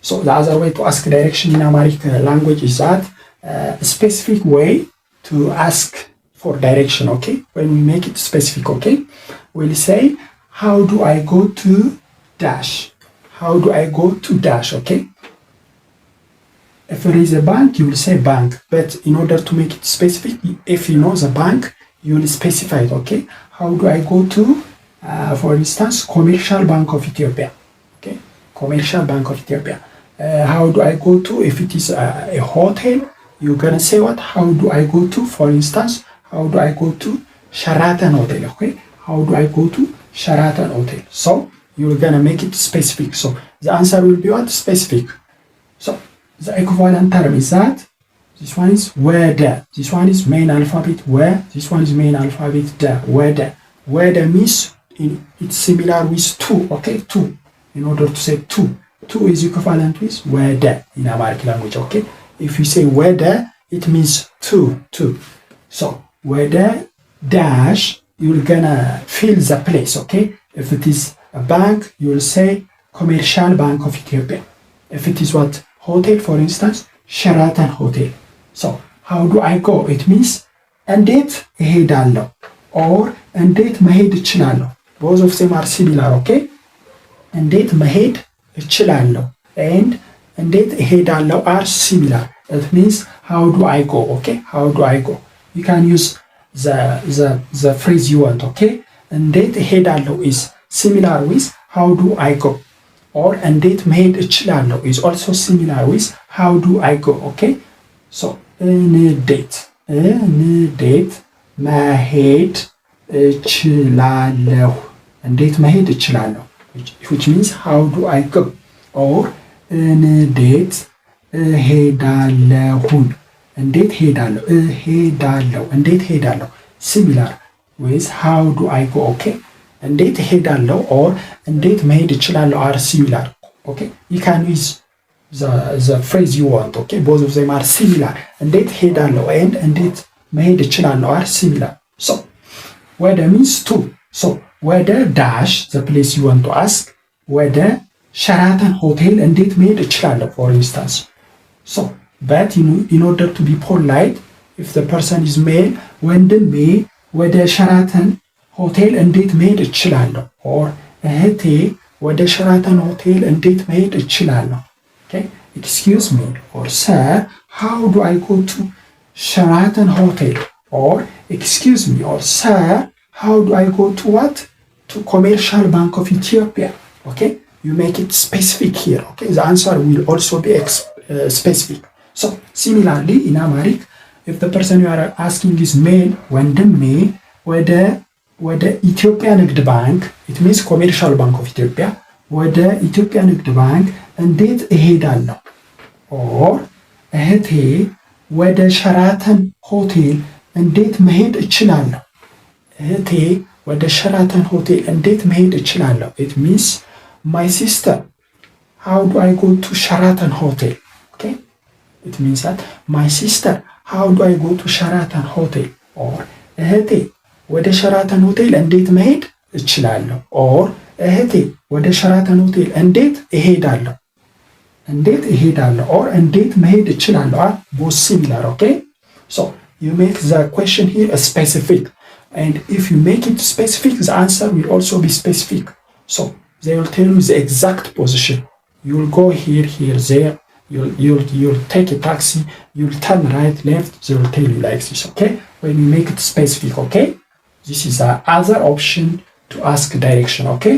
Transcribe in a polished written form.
So the other way to ask direction in Amharic language is that a specific way to ask for direction, okay? When we make it specific, okay? We'll say, how do I go to dash? How do I go to dash, okay? If there is a bank, you will say bank. But in order to make it specific, if you know the bank, you will specify it, okay? How do I go to, for instance, Commercial Bank of Ethiopia, okay? Commercial Bank of Ethiopia. How do I go to, if it is a hotel, you're gonna say what? How do I go to, for instance, how do I go to Sheraton Hotel, okay? How do I go to Sheraton Hotel? So you're gonna make it specific. So the answer will be what? Specific. So the equivalent term is that this one is where, this one is main alphabet where, this one is main alphabet the, where means it's similar with to, okay? To, in order to say to is equivalent with where in Amharic language, okay? If you say where, it means to. So where dash, you're gonna fill the place, okay? If it is a bank, you'll say Commercial Bank of Ethiopia. If it is what? Hotel, for instance, Sheraton Hotel. So how do I go? It means እንዴት እሄዳለሁ or እንዴት መሄድ እችላለሁ. Both of them are similar, okay? እንዴት መሄድ እችላለሁ and እንዴት እሄዳለሁ are similar. It means how do I go, okay? How do I go? You can use the phrase you want, okay? እንዴት እሄዳለሁ is similar with how do I go. Or እንዴት መሄድ እችላለሁ is also similar with how do I go, okay? So እንዴት መሄድ እችላለሁ. እንዴት መሄድ እችላለሁ, which means how do I go. Or እንዴት እሄዳለሁን. እንዴት ሄዳለሁ እንዴት ሄዳለሁ similar with how do I go, okay? እንዴት እሄዳለሁ or እንዴት መሄድ እችላለሁ are similar, okay? You can use the phrase you want, okay? Both of them are similar. እንዴት እሄዳለሁ and እንዴት መሄድ እችላለሁ are similar. So where means to. So where dash, the place you want to ask, where Sheraton Hotel እንዴት መሄድ እችላለሁ, for instance. So but in order to be polite, if the person is male, ወንድሜ ወደ ሸራተን ሆቴል እንዴት መሄድ እችላለሁ or እህቴ ወደ ሸራተን ሆቴል እንዴት መሄድ እችላለሁ. Okay, excuse me or sir, how do I go to Sheraton Hotel? Or excuse me or sir, how do I go to what? To Commercial Bank of Ethiopia. Okay, you make it specific here, okay? The answer will also be specific. So similarly in Amharic, if the person you are asking is male, ወንድሜ ወደ ኢትዮጵያ ንግድ ባንክ, it means Commercial Bank of Ethiopia, ወደ ኢትዮጵያ ንግድ ባንክ እንዴት እሄዳለሁ. or እህቴ ወደ ሸራተን ሆቴል እንዴት መሄድ እችላለሁ. እህቴ ወደ ሸራተን ሆቴል እንዴት መሄድ እችላለሁ. It means my sister, how do I go to Sheraton Hotel? Okay, it means that my sister, how do I go to Sheraton Hotel? or እህቴ ወደ ሸራተን ሆቴል እንዴት መሄድ እችላለሁ. or እህቴ ወደ ሸራተን ሆቴል እንዴት እሄዳለሁ. or እንዴት መሄድ እችላለሁ are both similar, okay? So you make the question here specific, and if you make it specific, the answer will also be specific. So they will tell you the exact position. You'll go here, there. You'll take a taxi. You'll turn right, left. They will tell you like this, okay? When you make it specific, okay? This is the other option to ask direction, okay?